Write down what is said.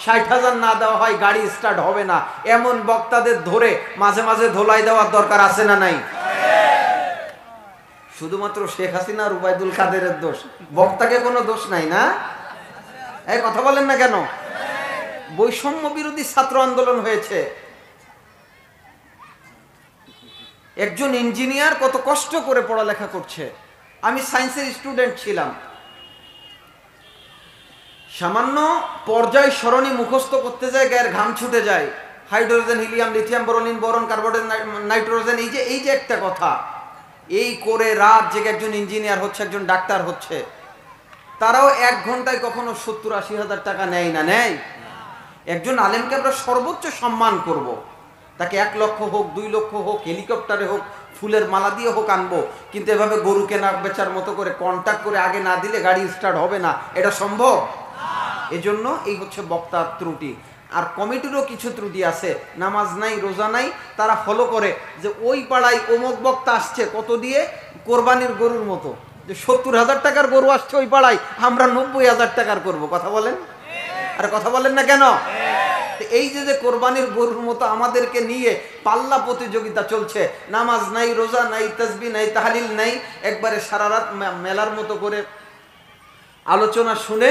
60,000 না দেওয়া হয় গাড়ি স্টার্ট হবে না, এমন বক্তাদের ধরে মাঝে মাঝে ধোলাই দেওয়ার দরকার আছে না নাই? শুধুমাত্র শেখ হাসিনা আর উবাইদুল কাদেরের দোষ, বক্তাকে কোনো দোষ নাই না? এই কথা বলেন না কেন? বৈষম্য বিরোধী ছাত্র আন্দোলন হয়েছে, একজন ইঞ্জিনিয়ার কত কষ্ট করে পড়ালেখা করছে। আমি সায়েন্সের স্টুডেন্ট ছিলাম, সামান্য পর্যায় সরণি মুখস্থ করতে যায় গায়ের ঘাম ছুটে যায়। হাইড্রোজেন, হিলিয়াম, লিথিয়াম, বোরোনিন, বোরন, কার্বন, নাইট্রোজেন, এই যে একটা কথা, এই করে রাত জেগে একজন ইঞ্জিনিয়ার হচ্ছে, একজন ডাক্তার হচ্ছে। তারাও 1 ঘন্টায় কখনো 70-80 হাজার টাকা নেয় না? নেয়? একজন আলেমকে আমরা সর্বোচ্চ সম্মান করব, তাকে 1 লক্ষ হোক, 2 লক্ষ হোক, হেলিকপ্টারে হোক, ফুলের মালা দিয়ে হোক আনবো, কিন্তু এভাবে গরু কেনা বেচার মতো করে কন্ট্যাক্ট করে আগে না দিলে গাড়ি স্টার্ট হবে না, এটা সম্ভব? এজন্য এই হচ্ছে বক্তার ত্রুটি। আর কমিটিরও কিছু ত্রুটি আছে, নামাজ নাই, রোজা নাই, তারা ফলো করে যে ওই পাড়ায় অমুক বক্তা আসছে, কত দিয়ে? কোরবানির গরুর মতো, যে 70,000 টাকার গরু আসছে ওই পাড়ায়, আমরা 90,000 টাকার করব। কথা বলেন? আর কথা বলেন না কেন? এই যে কোরবানির গরুর মতো আমাদেরকে নিয়ে পাল্লা প্রতিযোগিতা চলছে, নামাজ নাই, রোজা নাই, তাসবিহ নাই, তাহলিল নাই, একবারে সারা রাত মেলার মতো করে আলোচনা শুনে